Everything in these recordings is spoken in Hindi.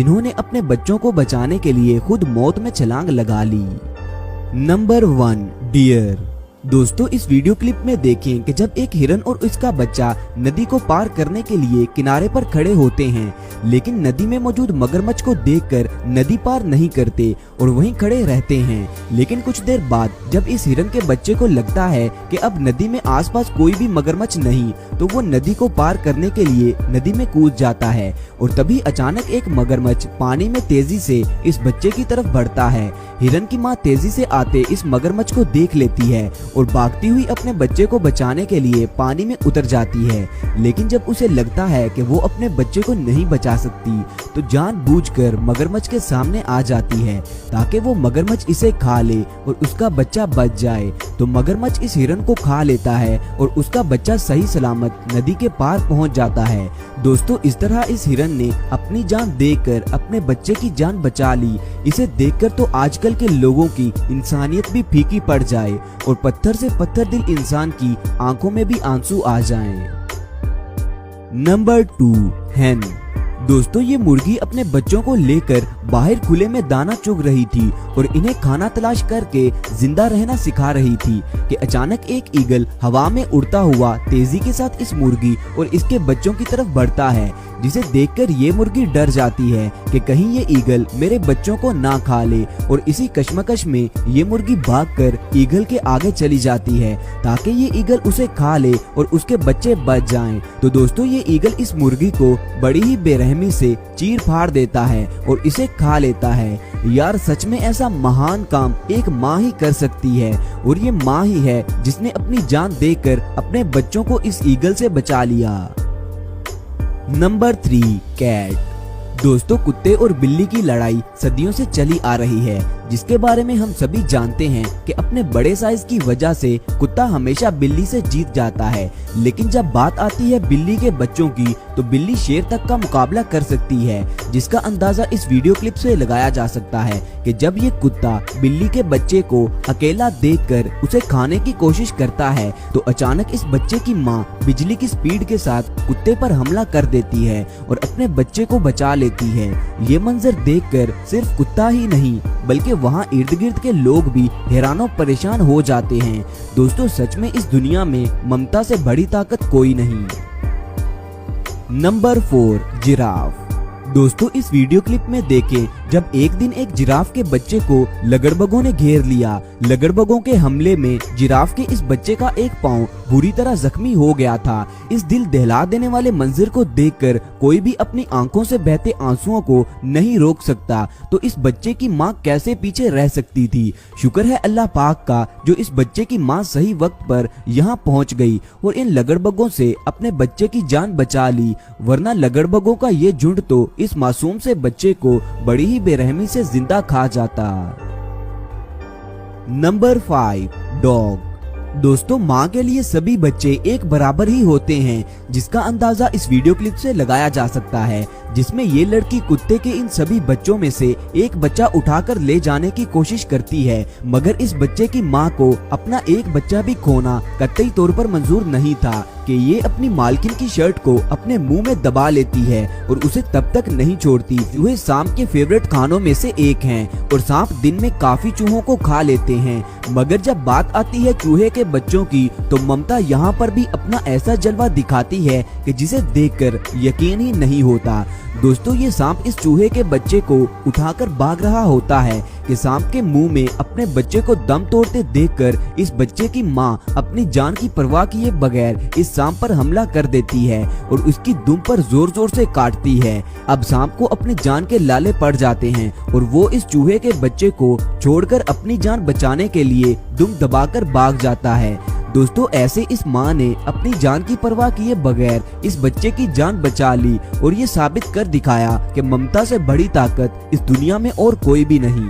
जिन्होंने अपने बच्चों को बचाने के लिए खुद मौत में छलांग लगा ली। Number 1, dear. दोस्तों इस वीडियो क्लिप में देखें कि जब एक हिरन और उसका बच्चा नदी को पार करने के लिए किनारे पर खड़े होते हैं, लेकिन नदी में मौजूद मगरमच्छ को देखकर नदी पार नहीं करते और वहीं खड़े रहते हैं। लेकिन कुछ देर बाद जब इस हिरन के बच्चे को लगता है कि अब नदी में आसपास कोई भी मगरमच्छ नहीं, तो वो नदी को पार करने के लिए नदी में कूद जाता है और तभी अचानक एक मगरमच्छ पानी में तेजी से इस बच्चे की तरफ बढ़ता है। हिरन की माँ तेजी से आते इस मगरमच्छ को देख लेती है और भागती हुई अपने बच्चे को बचाने के लिए पानी में उतर जाती है। लेकिन जब उसे लगता है कि वो अपने बच्चे को नहीं बचा सकती, तो जानबूझकर मगरमच्छ के सामने आ जाती है ताकि वो मगरमच्छ इसे खा ले और उसका बच्चा बच जाए। तो मगरमच्छ इस हिरन को खा लेता है और उसका बच्चा सही सलामत नदी के पार पहुंच जाता है। दोस्तों इस तरह इस हिरन ने अपनी जान देकर अपने बच्चे की जान बचा ली। इसे देखकर तो आजकल के लोगों की इंसानियत भी फीकी पड़ जाए और पत्थर से पत्थर दिल इंसान की आंखों में भी आंसू आ जाएं। नंबर 2, हैन। दोस्तों ये मुर्गी अपने बच्चों को लेकर बाहर खुले में दाना चुग रही थी और इन्हें खाना तलाश करके जिंदा रहना सिखा रही थी कि अचानक एक ईगल हवा में उड़ता हुआ तेजी के साथ इस मुर्गी और इसके बच्चों की तरफ बढ़ता है, जिसे देखकर ये मुर्गी डर जाती है कि कहीं ये ईगल मेरे बच्चों को ना खा ले। और इसी कश्मकश में ये मुर्गी भागकर ईगल के आगे चली जाती है ताकि ये ईगल उसे खा ले और उसके बच्चे बच जाएं। तो दोस्तों ये ईगल इस मुर्गी को बड़ी ही बेरहमी से चीर फाड़ देता है और इसे खा लेता है। यार सच में ऐसा महान काम एक माँ ही कर सकती है और ये माँ ही है जिसने अपनी जान देकर अपने बच्चों को इस ईगल से बचा लिया। Number 3, cat. दोस्तों कुत्ते और बिल्ली की लड़ाई सदियों से चली आ रही है, जिसके बारे में हम सभी जानते हैं कि अपने बड़े साइज की वजह से कुत्ता हमेशा बिल्ली से जीत जाता है। लेकिन जब बात आती है बिल्ली के बच्चों की, तो बिल्ली शेर तक का मुकाबला कर सकती है, जिसका अंदाजा इस वीडियो क्लिप से लगाया जा सकता है कि जब ये कुत्ता बिल्ली के बच्चे को अकेला देखकर उसे खाने की कोशिश करता है, तो अचानक इस बच्चे की माँ बिजली की स्पीड के साथ कुत्ते पर हमला कर देती है और अपने बच्चे को बचा लेती है। ये मंजर देखकर सिर्फ कुत्ता ही नहीं बल्कि वहाँ इर्द गिर्द के लोग भी हैरानो परेशान हो जाते हैं। दोस्तों सच में इस दुनिया में ममता से बड़ी ताकत कोई नहीं। Number 4, giraffe. दोस्तों इस वीडियो क्लिप में देखें जब एक दिन एक जिराफ के बच्चे को लगड़बगों ने घेर लिया। लगड़बगों के हमले में जिराफ के इस बच्चे का एक पांव बुरी तरह जख्मी हो गया था। इस दिल दहला देने वाले मंजर को देखकर कोई भी अपनी आंखों से बहते आंसुओं को नहीं रोक सकता, तो इस बच्चे की माँ कैसे पीछे रह सकती थी। शुक्र है अल्लाह पाक का जो इस बच्चे की माँ सही वक्त पर यहाँ पहुँच गई और इन लगड़बगों से अपने बच्चे की जान बचा ली, वरना लगड़बगों का ये झुंड तो इस मासूम से बच्चे को बड़ी ही बेरहमी से जिंदा खा जाता। Number 5, dog. दोस्तों माँ के लिए सभी बच्चे एक बराबर ही होते हैं, जिसका अंदाजा इस वीडियो क्लिप से लगाया जा सकता है, जिसमें ये लड़की कुत्ते के इन सभी बच्चों में से एक बच्चा उठाकर ले जाने की कोशिश करती है, मगर इस बच्चे की माँ को अपना एक बच्चा भी खोना कतई तौर पर मंजूर नहीं था कि ये अपनी मालकिन की शर्ट को अपने मुंह में दबा लेती है और उसे तब तक नहीं छोड़ती। चूहे सांप के फेवरेट खानों में से एक हैं और सांप दिन में काफी चूहों को खा लेते हैं, मगर जब बात आती है चूहे के बच्चों की, तो ममता यहाँ पर भी अपना ऐसा जलवा दिखाती है कि जिसे देखकर यकीन ही नहीं होता। दोस्तों ये सांप इस चूहे के बच्चे को उठाकर भाग रहा होता है कि सांप के मुंह में अपने बच्चे को दम तोड़ते देखकर इस बच्चे की माँ अपनी जान की परवाह किए बगैर इस सांप पर हमला कर देती है और उसकी दुम पर जोर जोर से काटती है। अब सांप को अपनी जान के लाले पड़ जाते हैं और वो इस चूहे के बच्चे को छोड़कर अपनी जान बचाने के लिए दुम दबाकर भाग जाता है। दोस्तों ऐसे इस माँ ने अपनी जान की परवाह किए बगैर इस बच्चे की जान बचा ली और ये साबित कर दिखाया कि ममता से बड़ी ताकत इस दुनिया में और कोई भी नहीं।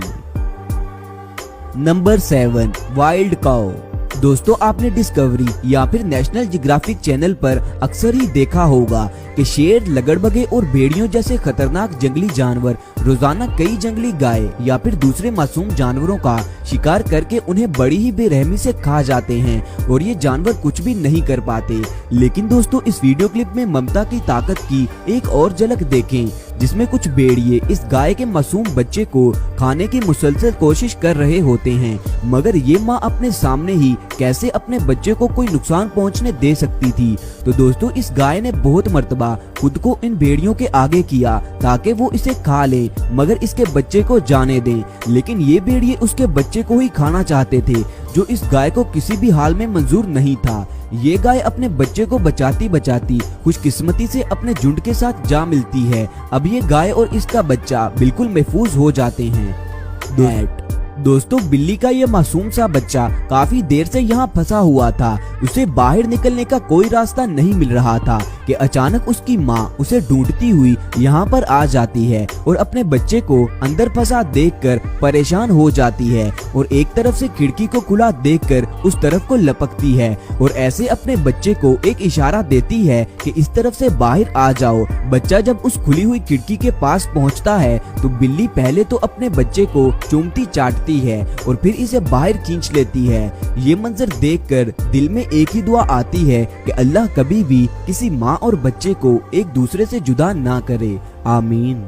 नंबर 7, वाइल्ड काऊ। दोस्तों आपने डिस्कवरी या फिर नेशनल जियोग्राफिक चैनल पर अक्सर ही देखा होगा कि शेर, लगड़बगे और भेड़ियों जैसे खतरनाक जंगली जानवर रोजाना कई जंगली गाय या फिर दूसरे मासूम जानवरों का शिकार करके उन्हें बड़ी ही बेरहमी से खा जाते हैं और ये जानवर कुछ भी नहीं कर पाते। लेकिन दोस्तों इस वीडियो क्लिप में ममता की ताकत की एक और झलक देखें, जिसमें कुछ भेड़िए इस गाय के मासूम बच्चे को खाने की मुसलसल कोशिश कर रहे होते हैं, मगर ये माँ अपने सामने ही कैसे अपने बच्चे को कोई नुकसान पहुंचने दे सकती थी। तो दोस्तों इस गाय ने बहुत मर्तबा खुद को इन भेड़ियों के आगे किया ताकि वो इसे खा ले, मगर इसके बच्चे को जाने दें। लेकिन ये भेड़िए उसके बच्चे को ही खाना चाहते थे, जो इस गाय को किसी भी हाल में मंजूर नहीं था। ये गाय अपने बच्चे को बचाती बचाती खुशकिस्मती से अपने झुंड के साथ जा मिलती है। अब ये गाय और इसका बच्चा बिल्कुल महफूज हो जाते हैं। दोस्तों बिल्ली का ये मासूम सा बच्चा काफी देर से यहाँ फंसा हुआ था। उसे बाहर निकलने का कोई रास्ता नहीं मिल रहा था कि अचानक उसकी माँ उसे ढूंढती हुई यहाँ पर आ जाती है और अपने बच्चे को अंदर फंसा देखकर परेशान हो जाती है और एक तरफ से खिड़की को खुला देखकर उस तरफ को लपकती है और ऐसे अपने बच्चे को एक इशारा देती है कि इस तरफ से बाहर आ जाओ। बच्चा जब उस खुली हुई खिड़की के पास पहुँचता है तो बिल्ली पहले तो अपने बच्चे को चूमती चाटती है और फिर इसे बाहर खींच लेती है। ये मंजर देखकर दिल में एक ही दुआ आती है कि अल्लाह कभी भी किसी माँ और बच्चे को एक दूसरे से जुदा ना करे, आमीन।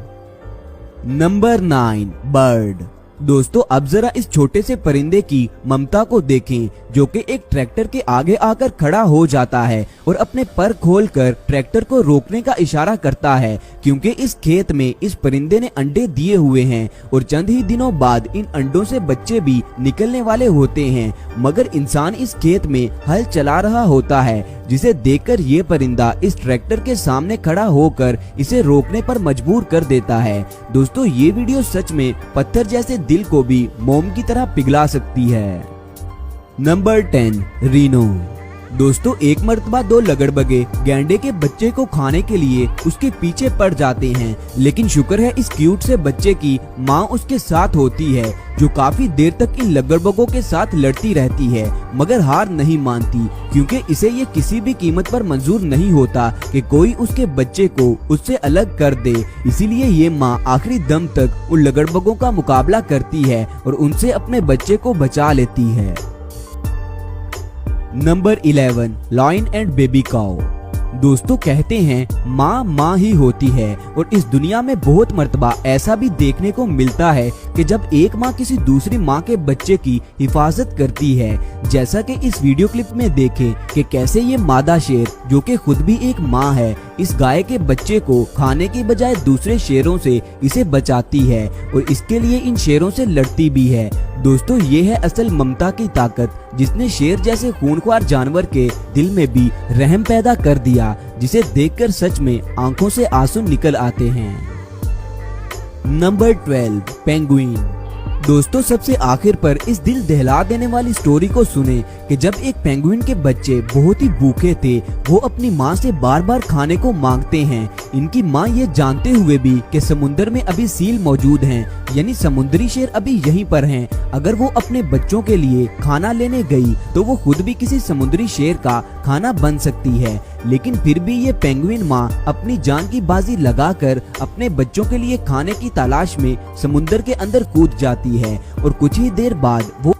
Number 9, bird. दोस्तों अब जरा इस छोटे से परिंदे की ममता को देखें, जो कि एक ट्रैक्टर के आगे आकर खड़ा हो जाता है और अपने पर खोलकर ट्रैक्टर को रोकने का इशारा करता है, क्योंकि इस खेत में इस परिंदे ने अंडे दिए हुए हैं और चंद ही दिनों बाद इन अंडों से बच्चे भी निकलने वाले होते हैं। मगर इंसान इस खेत में हल चला रहा होता है, जिसे देखकर ये परिंदा इस ट्रैक्टर के सामने खड़ा होकर इसे रोकने पर मजबूर कर देता है। दोस्तों ये वीडियो सच में पत्थर जैसे दिल को भी मोम की तरह पिघला सकती है। Number 10, Reno. दोस्तों एक मर्तबा 2 लगड़बगे गैंडे के बच्चे को खाने के लिए उसके पीछे पड़ जाते हैं, लेकिन शुक्र है इस क्यूट से बच्चे की माँ उसके साथ होती है, जो काफी देर तक इन लगड़बगों के साथ लड़ती रहती है मगर हार नहीं मानती, क्योंकि इसे ये किसी भी कीमत पर मंजूर नहीं होता कि कोई उसके बच्चे को उससे अलग कर दे। इसीलिए ये माँ आखिरी दम तक उन लगड़बगों का मुकाबला करती है और उनसे अपने बच्चे को बचा लेती है। नंबर 11, लायन एंड बेबी काऊ। दोस्तों कहते हैं माँ माँ ही होती है और इस दुनिया में बहुत मर्तबा ऐसा भी देखने को मिलता है कि जब एक माँ किसी दूसरी माँ के बच्चे की हिफाजत करती है, जैसा कि इस वीडियो क्लिप में देखें कि कैसे ये मादा शेर, जो कि खुद भी एक माँ है, इस गाय के बच्चे को खाने की बजाय दूसरे शेरों से इसे बचाती है और इसके लिए इन शेरों से लड़ती भी है। दोस्तों ये है असल ममता की ताकत, जिसने शेर जैसे खूंखार जानवर के दिल में भी रहम पैदा कर दिया, जिसे देखकर सच में आंखों से आंसू निकल आते हैं। Number 12, penguin. दोस्तों सबसे आखिर पर इस दिल दहला देने वाली स्टोरी को सुने कि जब एक पेंगुइन के बच्चे बहुत ही भूखे थे, वो अपनी माँ से बार बार खाने को मांगते हैं। इनकी माँ ये जानते हुए भी कि समुद्र में अभी सील मौजूद हैं, यानी समुद्री शेर अभी यहीं पर हैं, अगर वो अपने बच्चों के लिए खाना लेने गई तो वो खुद भी किसी समुद्री शेर का खाना बन सकती है। लेकिन फिर भी ये पेंगुइन माँ अपनी जान की बाजी लगाकर अपने बच्चों के लिए खाने की तलाश में समुद्र के अंदर कूद जाती है और कुछ ही देर बाद वो